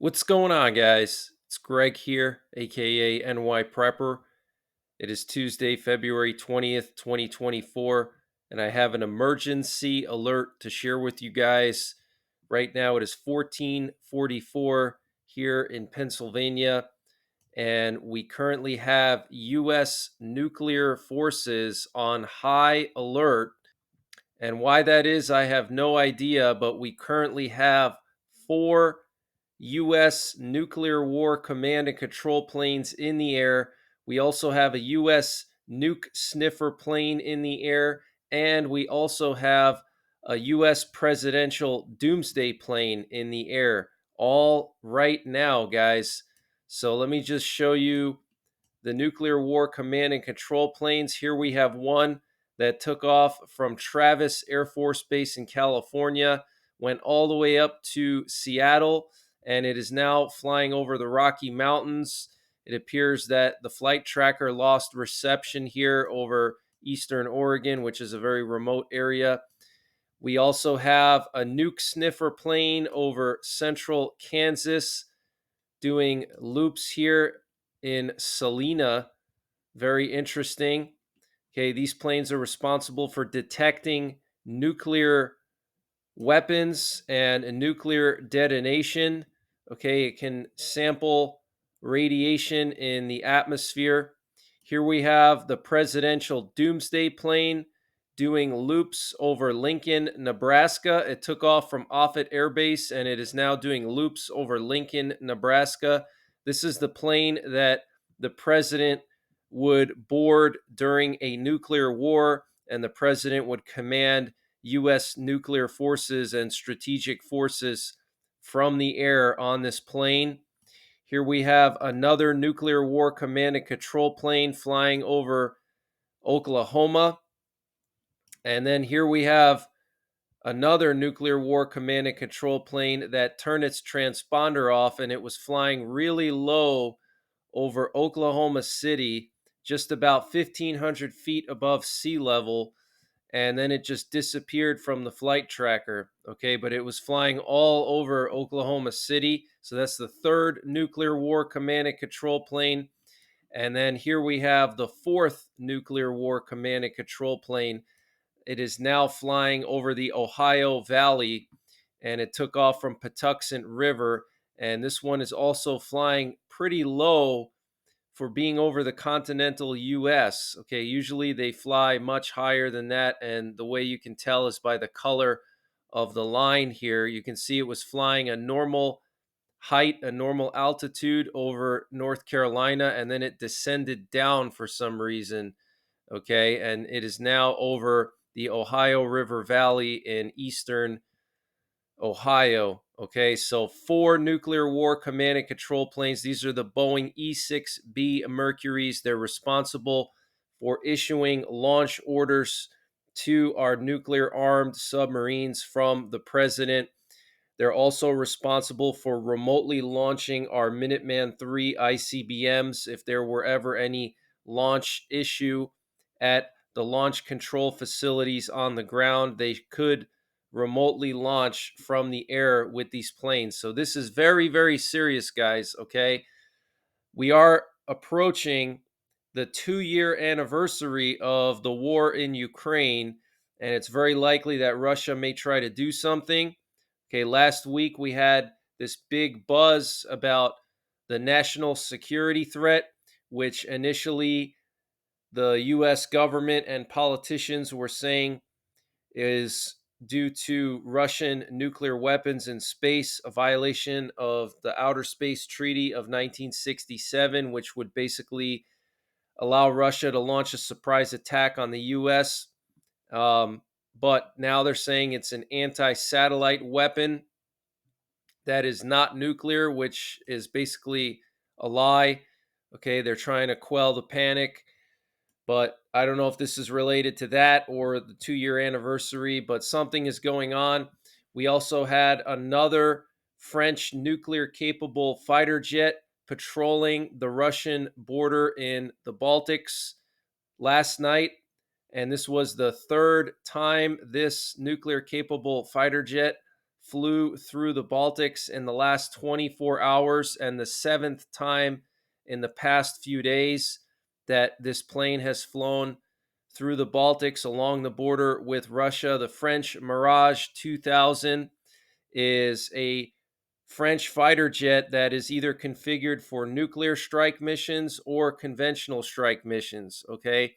What's going on, guys? It's Greg here, aka NYPrepper. It is Tuesday, February 20th, 2024, and I have an emergency alert to share with you guys. Right now, it is 1444 here in Pennsylvania, and we currently have U.S. nuclear forces on high alert. And why that is, I have no idea, but we currently have four U.S. nuclear war command and control planes in the air. We also have a U.S. nuke sniffer plane in the air, and we also have a U.S. presidential doomsday plane in the air, all right now, guys. So let me just show you the nuclear war command and control planes. Here we have one that took off from Travis Air Force Base in California, went all the way up to Seattle, and it is now flying over the Rocky Mountains. It appears that the flight tracker lost reception here over eastern Oregon, which is a very remote area. We also have a nuke sniffer plane over central Kansas doing loops here in Salina. Very interesting. Okay, these planes are responsible for detecting nuclear weapons and a nuclear detonation. Okay, it can sample radiation in the atmosphere. Here we have the presidential doomsday plane doing loops over Lincoln, Nebraska. It took off from Offutt Air Base and it is now doing loops over Lincoln, Nebraska. This is the plane that the president would board during a nuclear war, and the president would command U.S. nuclear forces and strategic forces from the air on this plane. Here we have another nuclear war command and control plane flying over Oklahoma. And then here we have another nuclear war command and control plane that turned its transponder off, and it was flying really low over Oklahoma City, just about 1,500 feet above sea level, and then it just disappeared from the flight tracker. Okay, but it was flying all over Oklahoma City. So that's the third nuclear war command and control plane. And then here we have the fourth nuclear war command and control plane. It is now flying over the Ohio Valley, and it took off from Patuxent River. And this one is also flying pretty low for being over the continental US. Okay, usually they fly much higher than that, and the way you can tell is by the color of the line here. You can see it was flying a normal height, a normal altitude over North Carolina, and then it descended down for some reason. Okay, and it is now over the Ohio River Valley in eastern Ohio. Okay, so four nuclear war command and control planes. These are the Boeing E-6B Mercuries. They're responsible for issuing launch orders to our nuclear armed submarines from the president. They're also responsible for remotely launching our Minuteman III ICBMs if there were ever any launch issue at the launch control facilities on the ground. They could remotely launch from the air with these planes. So this is very, very serious, guys. Okay. We are approaching the 2-year anniversary of the war in Ukraine, and it's very likely that Russia may try to do something. Okay, last week we had this big buzz about the national security threat, which initially the US government and politicians were saying is due to Russian nuclear weapons in space, a violation of the Outer Space Treaty of 1967, which would basically allow Russia to launch a surprise attack on the US. But now they're saying it's an anti satellite weapon that is not nuclear, which is basically a lie. Okay, they're trying to quell the panic, but I don't know if this is related to that or the 2-year anniversary, but something is going on. We also had another French nuclear capable fighter jet patrolling the Russian border in the Baltics last night. And this was the third time this nuclear capable fighter jet flew through the Baltics in the last 24 hours, and the seventh time in the past few days that this plane has flown through the Baltics along the border with Russia. The French Mirage 2000 is a French fighter jet that is either configured for nuclear strike missions or conventional strike missions. Okay.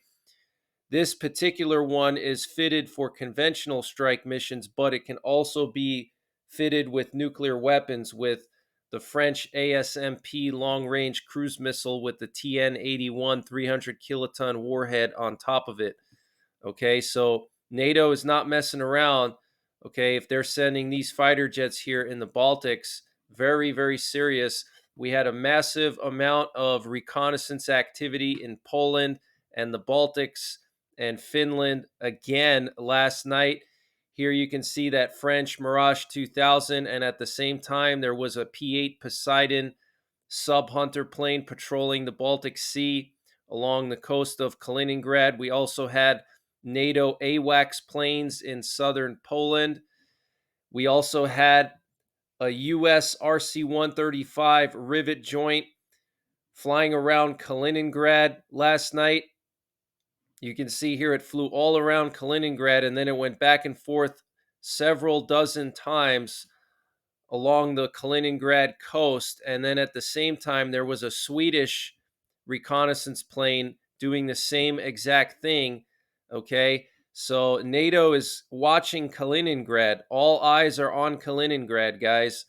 This particular one is fitted for conventional strike missions, but it can also be fitted with nuclear weapons with the French ASMP long range cruise missile with the TN 81 300 kiloton warhead on top of it. Okay, so NATO is not messing around. Okay, if they're sending these fighter jets here in the Baltics, very, very serious. We had a massive amount of reconnaissance activity in Poland and the Baltics and Finland again last night. Here you can see that French Mirage 2000, and at the same time, there was a P-8 Poseidon sub-hunter plane patrolling the Baltic Sea along the coast of Kaliningrad. We also had NATO AWACS planes in southern Poland. We also had a U.S. RC-135 rivet joint flying around Kaliningrad last night. You can see here it flew all around Kaliningrad, and then it went back and forth several dozen times along the Kaliningrad coast. And then at the same time, there was a Swedish reconnaissance plane doing the same exact thing. Okay. So NATO is watching Kaliningrad. All eyes are on Kaliningrad, guys.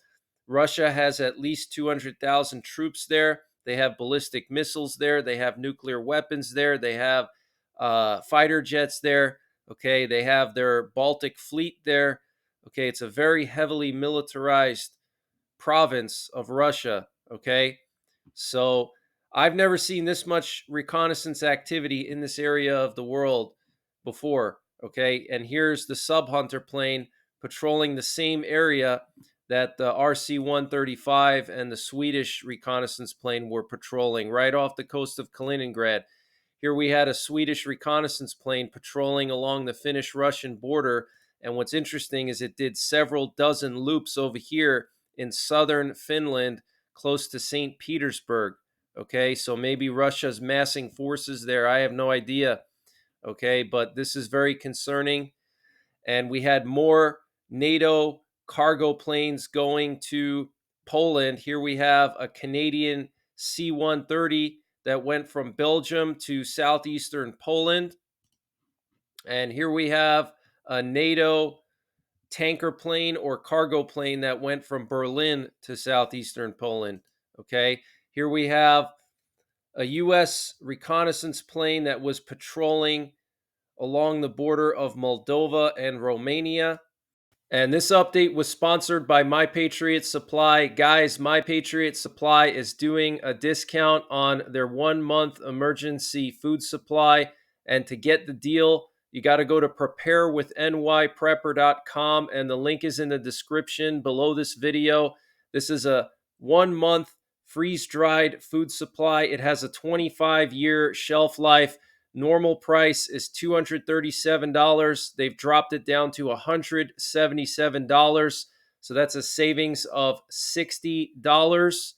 Russia has at least 200,000 troops there. They have ballistic missiles there. They have nuclear weapons there. They have fighter jets there. Okay. They have their Baltic fleet there. Okay, it's a very heavily militarized province of Russia. Okay, so I've never seen this much reconnaissance activity in this area of the world before. Okay, and here's the sub hunter plane patrolling the same area that the RC 135 and the Swedish reconnaissance plane were patrolling right off the coast of Kaliningrad. Here we had a Swedish reconnaissance plane patrolling along the Finnish-Russian border. And what's interesting is it did several dozen loops over here in southern Finland, close to St. Petersburg. Okay, so maybe Russia's massing forces there. I have no idea. Okay, but this is very concerning. And we had more NATO cargo planes going to Poland. Here we have a Canadian C-130 that went from Belgium to southeastern Poland. And here we have a NATO tanker plane or cargo plane that went from Berlin to southeastern Poland. Okay. Here we have a U.S. reconnaissance plane that was patrolling along the border of Moldova and Romania. And this update was sponsored by My Patriot Supply. Guys, My Patriot Supply is doing a discount on their 1 month emergency food supply. And to get the deal, you got to go to preparewithnyprepper.com, and the link is in the description below this video. This is a 1 month freeze-dried food supply. It has a 25-year shelf life. Normal price is $237. They've dropped it down to $177. So that's a savings of $60.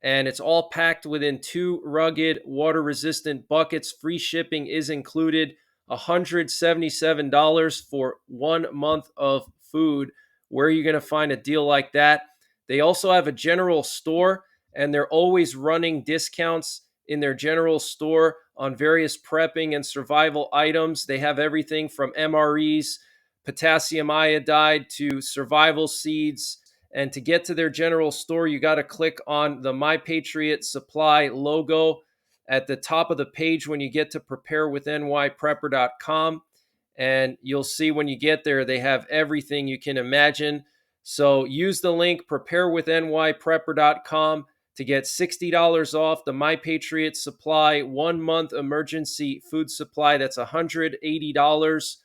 And it's all packed within 2 rugged, water-resistant buckets. Free shipping is included. $177 for 1 month of food. Where are you going to find a deal like that? They also have a general store, and they're always running discounts in their general store on various prepping and survival items. They have everything from MREs, potassium iodide, to survival seeds. And to get to their general store, you got to click on the My Patriot Supply logo at the top of the page when you get to preparewithnyprepper.com. And you'll see when you get there, they have everything you can imagine. So use the link preparewithnyprepper.com to get $60 off the My Patriot Supply 1 month emergency food supply. That's $180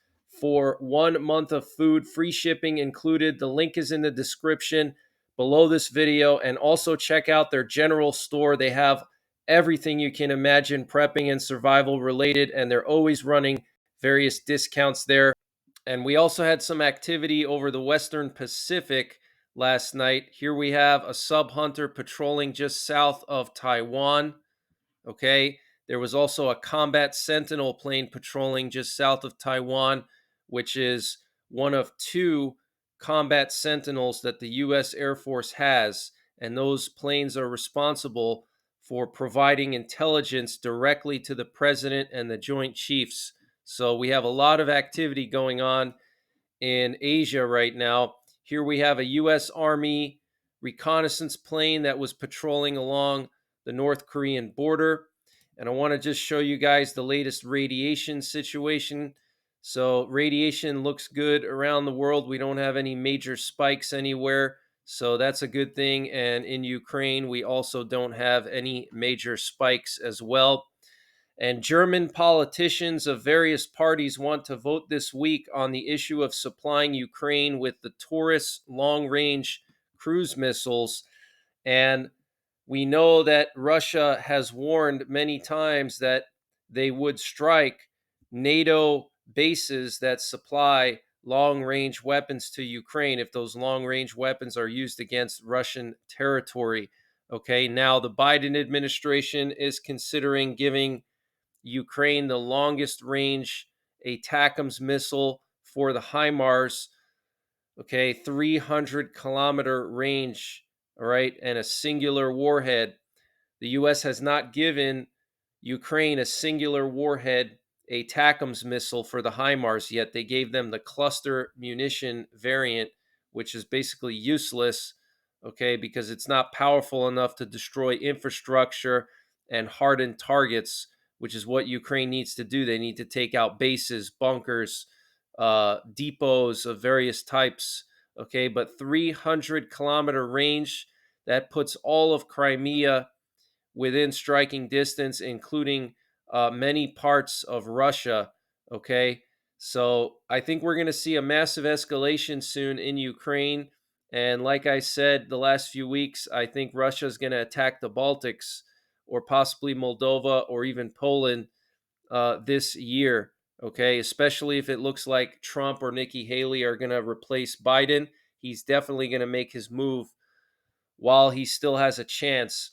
for 1 month of food, free shipping included. The link is in the description below this video. And also check out their general store. They have everything you can imagine prepping and survival related, and they're always running various discounts there. And we also had some activity over the Western Pacific last night. Here we have a sub hunter patrolling just south of Taiwan. Okay. There was also a combat sentinel plane patrolling just south of Taiwan, which is one of two combat sentinels that the U.S. Air Force has. And those planes are responsible for providing intelligence directly to the president and the Joint Chiefs. So we have a lot of activity going on in Asia right now. Here we have a U.S. Army reconnaissance plane that was patrolling along the North Korean border. And I want to just show you guys the latest radiation situation. So, radiation looks good around the world. We don't have any major spikes anywhere. So, that's a good thing. And in Ukraine, we also don't have any major spikes as well. And German politicians of various parties want to vote this week on the issue of supplying Ukraine with the Taurus long range cruise missiles. And we know that Russia has warned many times that they would strike NATO bases that supply long range weapons to Ukraine if those long range weapons are used against Russian territory. Okay, now the Biden administration is considering giving Ukraine the longest range ATACMS missile for the HIMARS. Okay, 300-kilometer range, all right, and a singular warhead. The U.S. has not given Ukraine a singular warhead ATACMS missile for the HIMARS yet. They gave them the cluster munition variant, which is basically useless, okay, because it's not powerful enough to destroy infrastructure and harden targets, which is what Ukraine needs to do. They need to take out bases, bunkers, depots of various types, okay, but 300-kilometer range, that puts all of Crimea within striking distance, including many parts of Russia. Okay. So I think we're going to see a massive escalation soon in Ukraine. And like I said, the last few weeks, I think Russia is going to attack the Baltics or possibly Moldova or even Poland this year. Okay. Especially if it looks like Trump or Nikki Haley are going to replace Biden. He's definitely going to make his move while he still has a chance.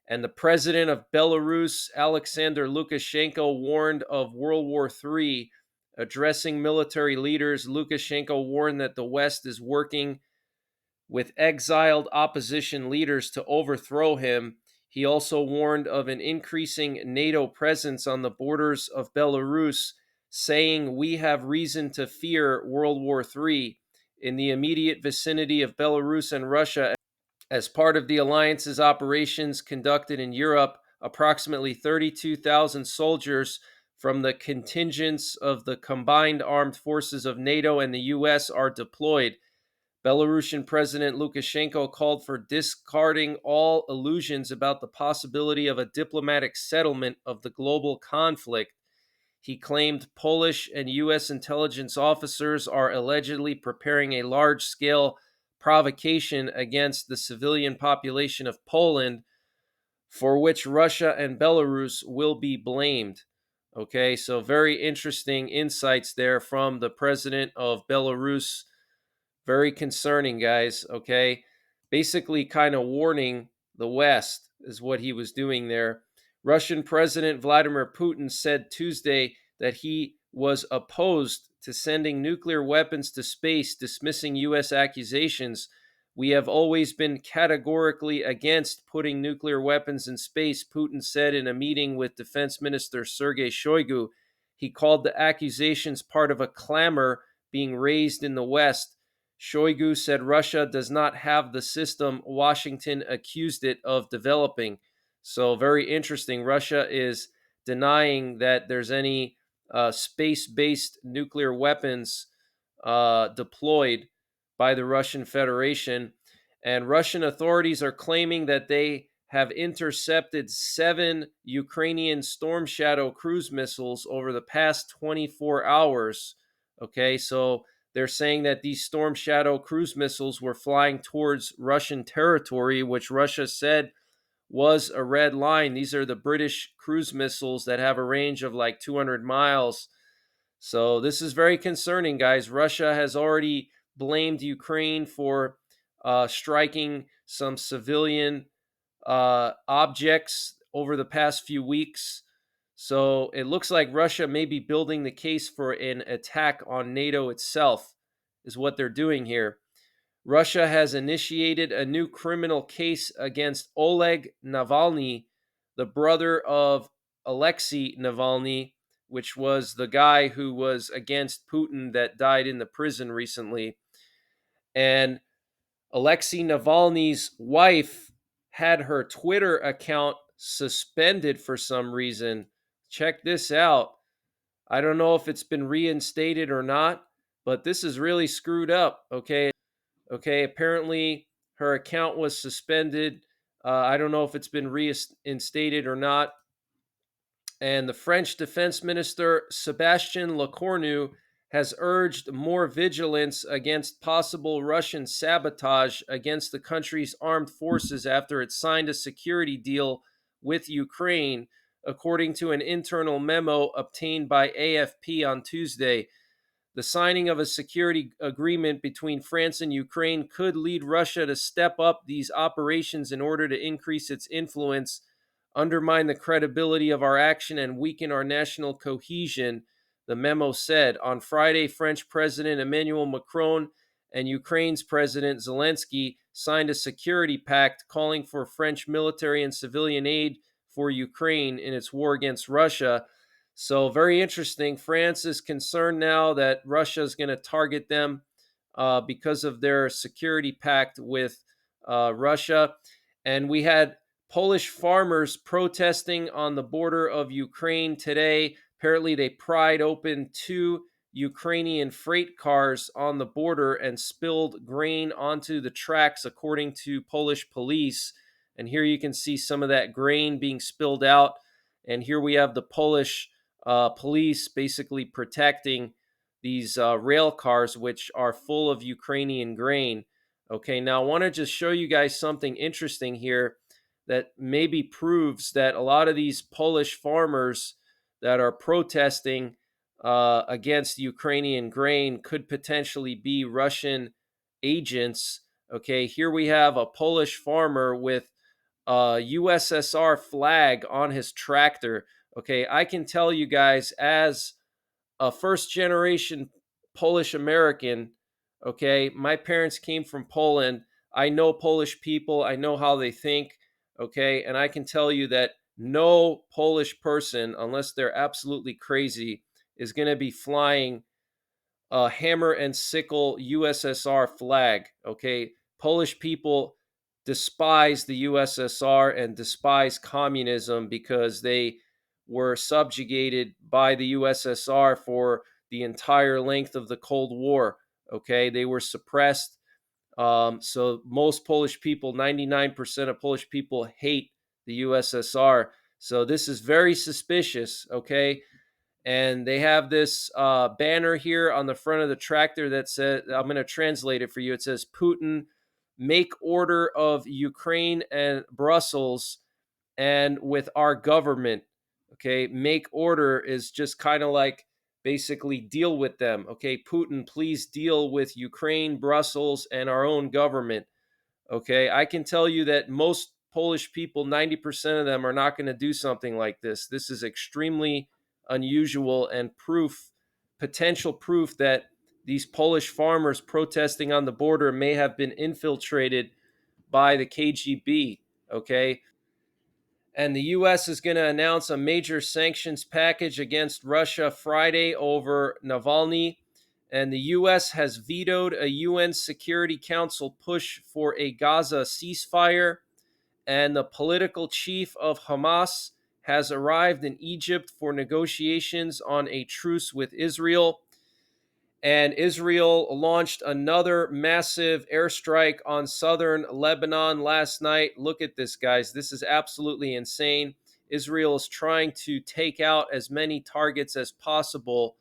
And the president of Belarus, Alexander Lukashenko, warned of World War III. Addressing military leaders, Lukashenko warned that the West is working with exiled opposition leaders to overthrow him. He also warned of an increasing NATO presence on the borders of Belarus, saying, "We have reason to fear World War III in the immediate vicinity of Belarus and Russia." As part of the alliance's operations conducted in Europe, approximately 32,000 soldiers from the contingents of the combined armed forces of NATO and the US are deployed. Belarusian President Lukashenko called for discarding all illusions about the possibility of a diplomatic settlement of the global conflict. He claimed Polish and U.S. intelligence officers are allegedly preparing a large scale provocation against the civilian population of Poland, for which Russia and Belarus will be blamed. Okay, so very interesting insights there from the president of Belarus. Very concerning, guys. Okay. Basically, kind of warning the West is what he was doing there. Russian President Vladimir Putin said Tuesday that he was opposed to sending nuclear weapons to space, dismissing U.S. accusations. "We have always been categorically against putting nuclear weapons in space," Putin said in a meeting with Defense Minister Sergei Shoigu. He called the accusations part of a clamor being raised in the West. Shoigu said Russia does not have the system Washington accused it of developing. So, very interesting. Russia is denying that there's any space based nuclear weapons deployed by the Russian Federation. And Russian authorities are claiming that they have intercepted 7 Ukrainian Storm Shadow cruise missiles over the past 24 hours. Okay, so they're saying that these Storm Shadow cruise missiles were flying towards Russian territory, which Russia said was a red line. These are the British cruise missiles that have a range of like 200 miles. So this is very concerning, guys. Russia has already blamed Ukraine for striking some civilian objects over the past few weeks. So it looks like Russia may be building the case for an attack on NATO itself, is what they're doing here. Russia has initiated a new criminal case against Oleg Navalny, the brother of Alexei Navalny, which was the guy who was against Putin that died in the prison recently. And Alexei Navalny's wife had her Twitter account suspended for some reason. Check this out. I don't know if it's been reinstated or not, but this is really screwed up. Okay, apparently her account was suspended. I don't know if it's been reinstated or not. And the French Defense Minister Sebastien Lecornu has urged more vigilance against possible Russian sabotage against the country's armed forces after it signed a security deal with Ukraine, according to an internal memo obtained by AFP on Tuesday. The signing of a security agreement between France and Ukraine could lead Russia to step up these operations in order to increase its influence, undermine the credibility of our action, and weaken our national cohesion, the memo said. On Friday, French President Emmanuel Macron and Ukraine's President Zelensky signed a security pact calling for French military and civilian aid for Ukraine in its war against Russia. So, very interesting. France is concerned now that Russia is going to target them because of their security pact with Russia. And we had Polish farmers protesting on the border of Ukraine today. Apparently, they pried open two Ukrainian freight cars on the border and spilled grain onto the tracks, according to Polish police. And here you can see some of that grain being spilled out. And here we have the Polish police basically protecting these rail cars, which are full of Ukrainian grain. Okay, now I want to just show you guys something interesting here that maybe proves that a lot of these Polish farmers that are protesting against Ukrainian grain could potentially be Russian agents. Okay, here we have a Polish farmer with a USSR flag on his tractor. Okay, I can tell you guys, as a first generation Polish American, okay, my parents came from Poland. I know Polish people, I know how they think, okay, and I can tell you that no Polish person, unless they're absolutely crazy, is going to be flying a hammer and sickle USSR flag. Okay, Polish people despise the USSR and despise communism because they were subjugated by the USSR for the entire length of the Cold War. Okay, they were suppressed. So most Polish people, 99% of Polish people, hate the USSR. So this is very suspicious. Okay, and they have this banner here on the front of the tractor that says, I'm going to translate it for you. It says, Putin, make order of Ukraine and Brussels and with our government. Okay, make order is just kind of like basically deal with them. Okay, Putin, please deal with Ukraine, Brussels, and our own government. Okay, I can tell you that most Polish people, 90% of them, are not going to do something like this. This is extremely unusual and potential proof that these Polish farmers protesting on the border may have been infiltrated by the KGB. Okay, and the U.S. is going to announce a major sanctions package against Russia Friday over Navalny. And the U.S. has vetoed a UN Security Council push for a Gaza ceasefire. And the political chief of Hamas has arrived in Egypt for negotiations on a truce with Israel. And Israel launched another massive airstrike on southern Lebanon last night. Look at this, guys. This is absolutely insane. Israel is trying to take out as many targets as possible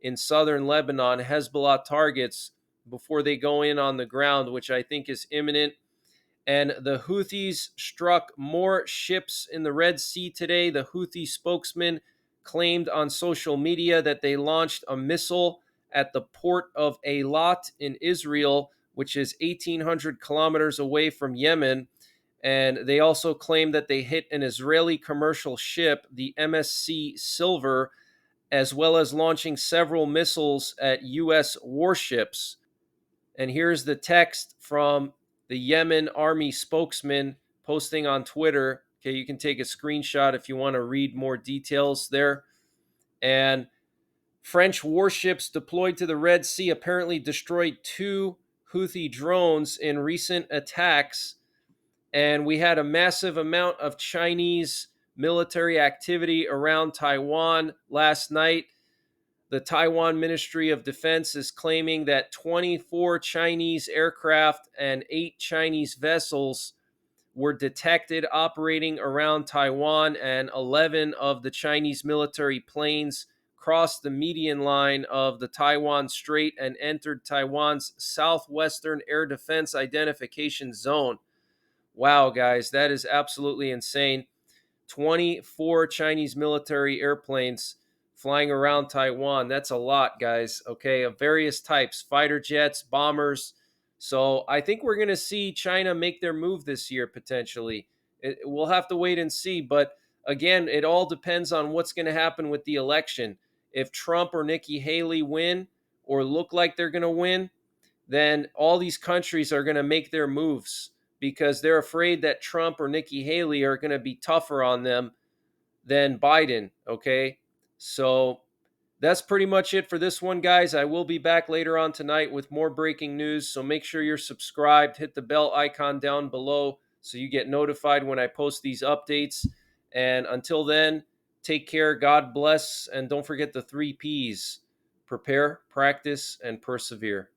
in southern Lebanon, Hezbollah targets, before they go in on the ground, which I think is imminent. And the Houthis struck more ships in the Red Sea today. The Houthi spokesman claimed on social media that they launched a missile at the port of Eilat in Israel, which is 1,800 kilometers away from Yemen. And they also claimed that they hit an Israeli commercial ship, the MSC Silver, as well as launching several missiles at U.S. warships. And here's the text from the Yemen army spokesman posting on Twitter. Okay, you can take a screenshot if you want to read more details there. And French warships deployed to the Red Sea apparently destroyed 2 Houthi drones in recent attacks. And we had a massive amount of Chinese military activity around Taiwan last night. The Taiwan Ministry of Defense is claiming that 24 Chinese aircraft and 8 Chinese vessels were detected operating around Taiwan, and 11 of the Chinese military planes crossed the median line of the Taiwan Strait and entered Taiwan's southwestern air defense identification zone. Wow, guys, that is absolutely insane. 24 Chinese military airplanes flying around Taiwan. That's a lot, guys, okay, of various types, fighter jets, bombers. So I think we're going to see China make their move this year, potentially. We'll have to wait and see. But again, it all depends on what's going to happen with the election. If Trump or Nikki Haley win or look like they're going to win, then all these countries are going to make their moves because they're afraid that Trump or Nikki Haley are going to be tougher on them than Biden. Okay. So that's pretty much it for this one, guys. I will be back later on tonight with more breaking news. So make sure you're subscribed. Hit the bell icon down below so you get notified when I post these updates. And until then, take care. God bless. And don't forget the 3 Ps: prepare, practice, and persevere.